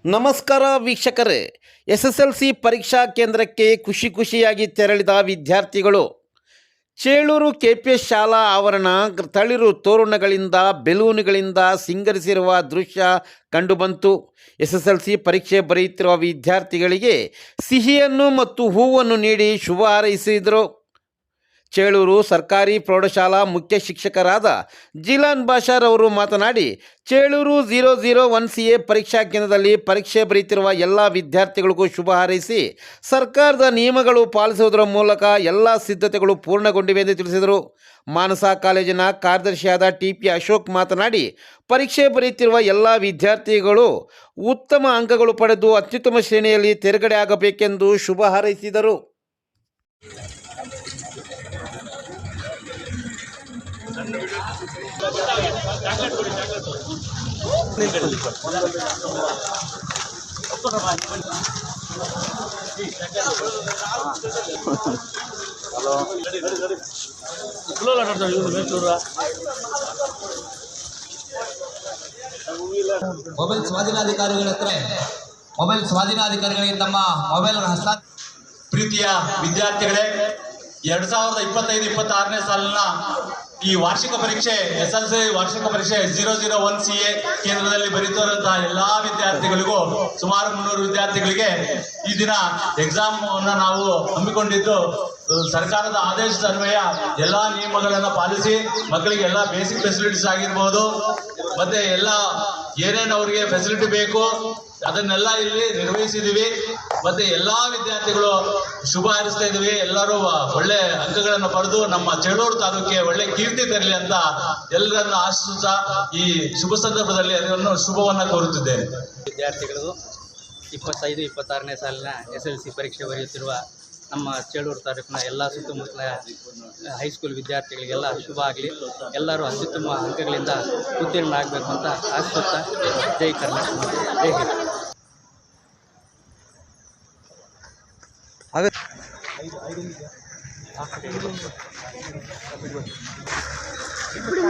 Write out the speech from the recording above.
ನಮಸ್ಕಾರ ವೀಕ್ಷಕರೇ, SSLC ಪರೀಕ್ಷಾ ಕೇಂದ್ರಕ್ಕೆ ಖುಷಿಯಾಗಿ ತೆರಳಿದ ವಿದ್ಯಾರ್ಥಿಗಳು ಚೇಳೂರು KPS ಶಾಲಾ ಆವರಣ ತಳಿರು ತೋರಣಗಳಿಂದ ಬೆಲೂನುಗಳಿಂದ ಸಿಂಗರಿಸಿರುವ ದೃಶ್ಯ ಕಂಡುಬಂತು. SSLC ಪರೀಕ್ಷೆ ಬರೆಯುತ್ತಿರುವ ವಿದ್ಯಾರ್ಥಿಗಳಿಗೆ ಸಿಹಿಯನ್ನು ಮತ್ತು ಹೂವನ್ನು ನೀಡಿ ಶುಭ ಹಾರೈಸಿದರು. ಚೇಳೂರು ಸರ್ಕಾರಿ ಪ್ರೌಢಶಾಲಾ ಮುಖ್ಯ ಶಿಕ್ಷಕರಾದ ಜಿಲಾನ್ ಬಾಷರ್ ಅವರು ಮಾತನಾಡಿ, ಚೇಳೂರು 001CA ಪರೀಕ್ಷಾ ಕೇಂದ್ರದಲ್ಲಿ ಪರೀಕ್ಷೆ ಬರೆಯುತ್ತಿರುವ ಎಲ್ಲ ವಿದ್ಯಾರ್ಥಿಗಳಿಗೂ ಶುಭ ಹಾರೈಸಿ ಸರ್ಕಾರದ ನಿಯಮಗಳು ಪಾಲಿಸುವುದರ ಮೂಲಕ ಎಲ್ಲ ಸಿದ್ಧತೆಗಳು ಪೂರ್ಣಗೊಂಡಿವೆ ಎಂದು ತಿಳಿಸಿದರು. ಮಾನಸ ಕಾಲೇಜಿನ ಕಾರ್ಯದರ್ಶಿಯಾದ TP ಅಶೋಕ್ ಮಾತನಾಡಿ, ಪರೀಕ್ಷೆ ಬರೆಯುತ್ತಿರುವ ಎಲ್ಲ ವಿದ್ಯಾರ್ಥಿಗಳು ಉತ್ತಮ ಅಂಕಗಳು ಪಡೆದು ಅತ್ಯುತ್ತಮ ಶ್ರೇಣಿಯಲ್ಲಿ ತೇರ್ಗಡೆ ಆಗಬೇಕೆಂದು ಶುಭ ಹಾರೈಸಿದರು. ಮೊಬೈಲ್ ಸ್ವಾಧೀನಾಧಿಕಾರಿಗಳ ಹತ್ರ ಮೊಬೈಲ್ ಸ್ವಾಧೀನಾಧಿಕಾರಿಗಳಿಗೆ ತಮ್ಮ ಮೊಬೈಲ್ ಪ್ರೀತಿಯ ವಿದ್ಯಾರ್ಥಿಗಳೇ, 2025-26ನೇ ಸಾಲಿನ ಈ ವಾರ್ಷಿಕ ಪರೀಕ್ಷೆ SSLC ವಾರ್ಷಿಕ ಪರೀಕ್ಷೆ 001CA ಕೇಂದ್ರದಲ್ಲಿ ಬರೀತಿರುವಂತಹ ಎಲ್ಲಾ ವಿದ್ಯಾರ್ಥಿಗಳಿಗೂ ಸುಮಾರು 300 ವಿದ್ಯಾರ್ಥಿಗಳಿಗೆ ಈ ದಿನ ಎಕ್ಸಾಮ್ ಅನ್ನು ನಾವು ಹಮ್ಮಿಕೊಂಡಿದ್ದು, ಸರ್ಕಾರದ ಆದೇಶದ ಅನ್ವಯ ಎಲ್ಲಾ ನಿಯಮಗಳನ್ನು ಪಾಲಿಸಿ ಮಕ್ಕಳಿಗೆ ಎಲ್ಲ ಬೇಸಿಕ್ ಫೆಸಿಲಿಟೀಸ್ ಆಗಿರ್ಬೋದು, ಮತ್ತೆ ಎಲ್ಲ ಏನೇನು ಅವರಿಗೆ ಫೆಸಿಲಿಟಿ ಬೇಕು ಅದನ್ನೆಲ್ಲ ಇಲ್ಲಿ ನಿರ್ವಹಿಸಿದೀವಿ. ಮತ್ತೆ ಎಲ್ಲಾ ವಿದ್ಯಾರ್ಥಿಗಳು ಶುಭ ಹಾರೈಸ್ತಾ ಇದೀವಿ. ಎಲ್ಲರೂ ಒಳ್ಳೆ ಅಂಕಗಳನ್ನು ಪಡೆದು ನಮ್ಮ ಚೇಳೂರು ತಾಲೂಕಿಗೆ ಒಳ್ಳೆ ಕೀರ್ತಿ ತರಲಿ ಅಂತ ಎಲ್ಲರನ್ನ ಆಶಿಸುತ್ತಾ ಈ ಶುಭ ಸಂದರ್ಭದಲ್ಲಿ ಅದನ್ನು ಶುಭವನ್ನ ಕೋರುತ್ತಿದ್ದೇನೆ. ವಿದ್ಯಾರ್ಥಿಗಳು 25-26ನೇ ಸಾಲಿನ SSLC ಪರೀಕ್ಷೆ ಬರೆಯುತ್ತಿರುವ ನಮ್ಮ ಚೇಳೂರು ತಾಲೂಕಿನ ಎಲ್ಲ ಸುತ್ತಮುತ್ತಲ ಹೈಸ್ಕೂಲ್ ವಿದ್ಯಾರ್ಥಿಗಳಿಗೆಲ್ಲ ಶುಭ ಆಗಲಿ. ಎಲ್ಲರೂ ಅತ್ಯುತ್ತಮ ಅಂಕಗಳಿಂದ ಉತ್ತೀರ್ಣ ಆಗಬೇಕು ಅಂತ ಆಶಿಸುತ್ತಾ ಜೈ ಕರ್ನಾಟಕ, ಜೈ ಹಿಂದ್. ఇప్పుడు